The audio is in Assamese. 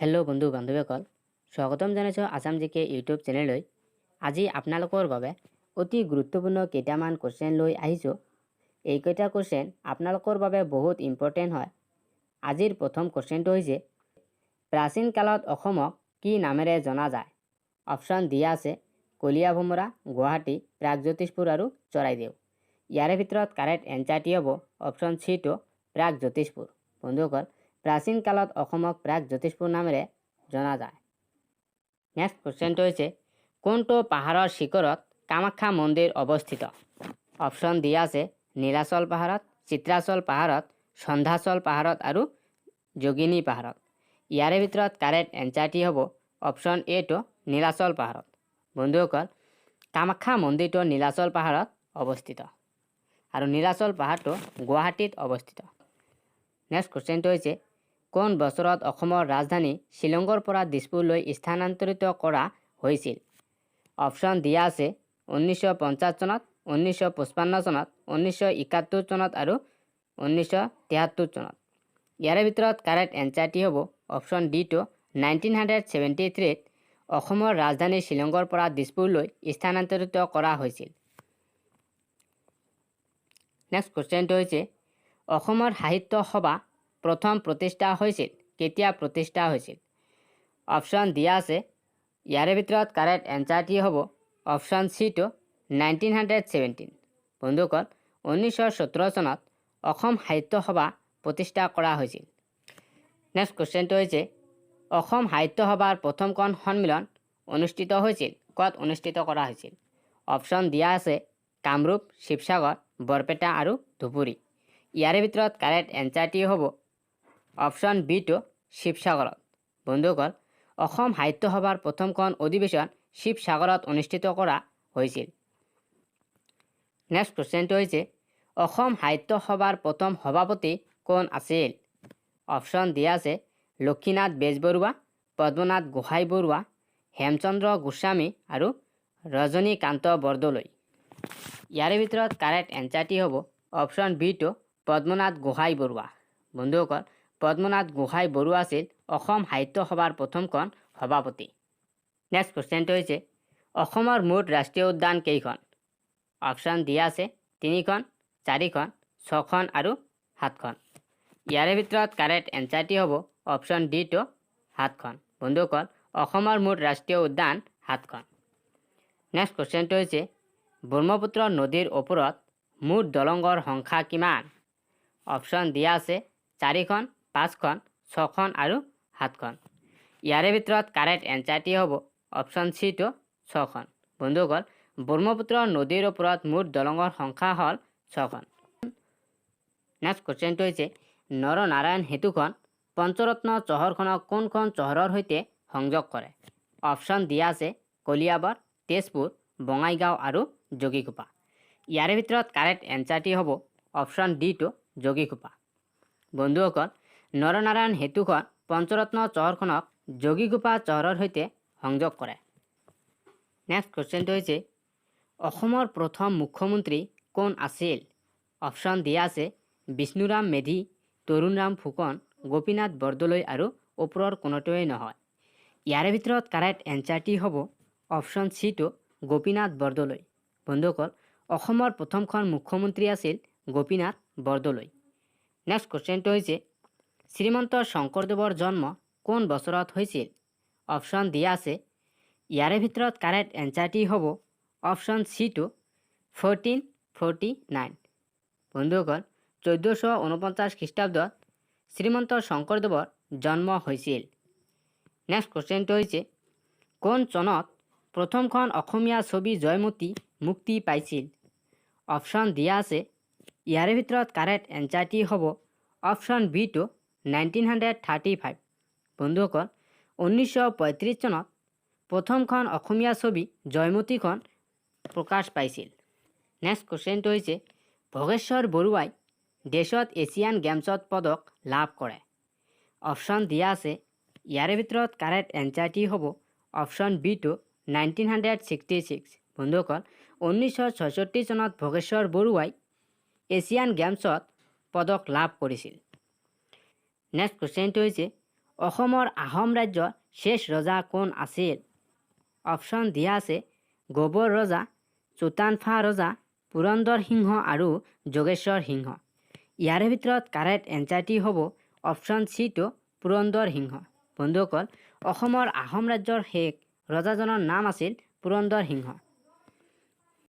হেল্ল' বন্ধু বান্ধৱীসকল, স্বাগতম জনাইছোঁ আছাম জিকে ইউটিউব চেনেললৈ। আজি আপোনালোকৰ বাবে অতি গুৰুত্বপূৰ্ণ কেইটামান কুৱেশ্যন লৈ আহিছোঁ। এইকেইটা কুৱেশ্যন আপোনালোকৰ বাবে বহুত ইম্পৰ্টেণ্ট হয়। আজিৰ প্ৰথম কুৱেশ্যনটো হৈছে, প্ৰাচীন কালত অসমক কি নামেৰে জনা যায়? অপশ্যন দিয়া আছে কলীয়া ভোমোৰা, গুৱাহাটী, প্ৰাগজ্যোতিষপুৰ আৰু চৰাইদেউ। ইয়াৰে ভিতৰত কাৰেক্ট এনচাৰটি হ'ব অপশ্যন চিটো প্ৰাগজ্যোতিষপুৰ। বন্ধুসকল, প্ৰাচীন কালত অসমক প্ৰাগজ্যোতিষপুৰ নামেৰে জনা যায়। নেক্সট কুৱেশ্যনটো হৈছে, কোনটো পাহাৰৰ শিখৰত কামাখ্যা মন্দিৰ অৱস্থিত? অপশ্যন দিয়া আছে নীলাচল পাহাৰত, চিত্ৰাচল পাহাৰত, সন্ধ্যাচল পাহাৰত আৰু যোগিনী পাহাৰত। ইয়াৰে ভিতৰত কাৰেক্ট এনচাৰটি হ'ব অপশ্যন এটো নীলাচল পাহাৰত। বন্ধুসকল, কামাখ্যা মন্দিৰটো নীলাচল পাহাৰত অৱস্থিত আৰু নীলাচল পাহাৰটো গুৱাহাটীত অৱস্থিত। নেক্সট কুৱেশ্যনটো হৈছে, কোন বছৰত অসমৰ ৰাজধানী শ্বিলঙৰ পৰা দিছপুৰলৈ স্থানান্তৰিত কৰা হৈছিল? অপশ্যন দিয়া আছে 1950 চনত, 1955 চনত, 1971 চনত আৰু 1973 চনত। ইয়াৰে ভিতৰত কাৰেক্ট এনচাৰটি হ'ব অপশ্যন ডিটো 1973ত অসমৰ ৰাজধানী শ্বিলঙৰ পৰা দিছপুৰলৈ স্থানান্তৰিত কৰা হৈছিল। নেক্সট কুৱেশ্যনটো হৈছে, অসমৰ সাহিত্য সভা প্ৰথম প্ৰতিষ্ঠা হৈছিল কেতিয়া প্ৰতিষ্ঠা হৈছিল? অপশ্যন দিয়া আছে। ইয়াৰে ভিতৰত কাৰেক্ট এনচাৰটি হ'ব অপশ্যন চিটো 1917। বন্ধুসকল, 1917 চনত অসম সাহিত্য সভা প্ৰতিষ্ঠা কৰা হৈছিল। নেক্সট কুৱেশ্যনটো হৈছে, অসম সাহিত্য সভাৰ প্ৰথমখন সন্মিলন অনুষ্ঠিত হৈছিল ক'ত অনুষ্ঠিত কৰা হৈছিল? অপশ্যন দিয়া আছে কামৰূপ, শিৱসাগৰ, বৰপেটা আৰু ধুবুৰী। ইয়াৰে ভিতৰত কাৰেক্ট এনচাৰটি হ'ব অপশ্যন বিটো শিৱসাগৰত। বন্ধুসকল, অসম সাহিত্য সভাৰ প্ৰথমখন অধিৱেশন শিৱসাগৰত অনুষ্ঠিত কৰা হৈছিল। নেক্সট কুৱেশ্যনটো হৈছে, অসম সাহিত্য সভাৰ প্ৰথম সভাপতি কোন আছিল? অপশ্যন দিয়া আছে লক্ষীনাথ বেজবৰুৱা, পদ্মনাথ গোহাঁই বৰুৱা, হেমচন্দ্ৰ গোস্বামী আৰু ৰজনীকান্ত বৰদলৈ। ইয়াৰে ভিতৰত কাৰেক্ট এনচাৰটি হ'ব অপশ্যন বিটো পদ্মনাথ গোহাঁই বৰুৱা। বন্ধুসকল, পদ্মনাথ গোহাঁই বৰুৱা আছিল অসম সাহিত্য সভাৰ প্ৰথমখন সভাপতি। নেক্সট কুৱেশ্যনটো হৈছে, অসমৰ মুঠ ৰাষ্ট্ৰীয় উদ্যান কেইখন? অপশ্যন দিয়া আছে 3খন, 4খন, 6খন আৰু 7খন। ইয়াৰে ভিতৰত কাৰেক্ট এনচাৰটি হ'ব অপশ্যন ডিটো 7খন। বন্ধুসকল, অসমৰ মুঠ ৰাষ্ট্ৰীয় উদ্যান 7খন। নেক্সট কুৱেশ্যনটো হৈছে, ব্ৰহ্মপুত্ৰ নদীৰ ওপৰত মুঠ দলংৰ সংখ্যা কিমান? অপশ্যন দিয়া আছে 4খন, 5খন, 6খন আৰু 7খন। ইয়াৰে ভিতৰত কাৰেক্ট এনচাৰটি হ'ব অপশ্যন চিটো 6খন। বন্ধুসকল, ব্ৰহ্মপুত্ৰ নদীৰ ওপৰত মুঠ দলংৰ সংখ্যা হ'ল 6খন। নেক্সট কুৱেশ্যনটো হৈছে, নৰনাৰায়ণ সেতুখন পঞ্চৰত্ন চহৰখনক কোনখন চহৰৰ সৈতে সংযোগ কৰে? অপশ্যন দিয়া আছে কলিয়াবৰ, তেজপুৰ, বঙাইগাঁও আৰু যোগীঘোপা। ইয়াৰে ভিতৰত কাৰেক্ট এনচাৰটি হ'ব অপশ্যন ডিটো যোগীঘোপা। বন্ধুসকল, নৰনাৰায়ণ সেতুখন পঞ্চৰত্ন চহৰখনক যোগীঘোপা চহৰৰ সৈতে সংযোগ কৰে। নেক্সট কুৱেশ্যনটো হৈছে, অসমৰ প্ৰথম মুখ্যমন্ত্ৰী কোন আছিল? অপশ্যন দিয়া আছে বিষ্ণুৰাম মেধি, তৰুণৰাম ফুকন, গোপীনাথ বৰদলৈ আৰু ওপৰৰ কোনোটোৱেই নহয়। ইয়াৰে ভিতৰত কাৰেক্ট এনচাৰটি হ'ব অপশ্যন চিটো গোপীনাথ বৰদলৈ। বন্ধুসকল, অসমৰ প্ৰথমখন মুখ্যমন্ত্ৰী আছিল গোপীনাথ বৰদলৈ। নেক্সট কুৱেশ্যনটো হৈছে, শ্ৰীমন্ত শংকৰদেৱৰ জন্ম কোন বছৰত হৈছিল? অপশ্যন দিয়া আছে। ইয়াৰে ভিতৰত কাৰেক্ট এনচাৰটি হ'ব অপশ্যন চিটো 1449। বন্ধুসকল, 1449 খ্ৰীষ্টাব্দত শ্ৰীমন্ত শংকৰদেৱৰ জন্ম হৈছিল। নেক্সট কুৱেশ্যনটো হৈছে, কোন চনত প্ৰথমখন অসমীয়া ছবি জয়মতী মুক্তি পাইছিল? অপশ্যন দিয়া আছে। ইয়াৰে ভিতৰত কাৰেক্ট এনচাৰটি হ'ব অপশ্যন বিটো 1935। বন্ধুসকল, 1935 চনত প্ৰথমখন অসমীয়া ছবি জয়মতীখন প্ৰকাশ পাইছিল। নেক্সট কুৱেশ্যনটো হৈছে, ভোগেশ্বৰ বৰুৱাই দেশত এছিয়ান গেমছত পদক লাভ কৰে। অপশ্যন দিয়া আছে। ইয়াৰে ভিতৰত কাৰেক্ট এনচাৰটি হ'ব অপশ্যন বিটো 1966। বন্ধুসকল, 1966 চনত ভোগেশ্বৰ বৰুৱাই এছিয়ান গেমছত পদক লাভ কৰিছিল। নেক্সট কুৱেশ্যনটো হৈছে, অসমৰ আহোম ৰাজ্যৰ শেষ ৰজা কোন আছিল? অপশ্যন দিয়া আছে গোবৰ ৰজা, চুতানফা ৰজা, পুৰন্দৰ সিংহ আৰু যোগেশ্বৰ সিংহ। ইয়াৰে ভিতৰত কাৰেক্ট এনচাৰটি হ'ব অপশ্যন চিটো পুৰন্দৰ সিংহ। বন্ধুসকল, অসমৰ আহোম ৰাজ্যৰ শেষ ৰজাজনৰ নাম আছিল পুৰন্দৰ সিংহ।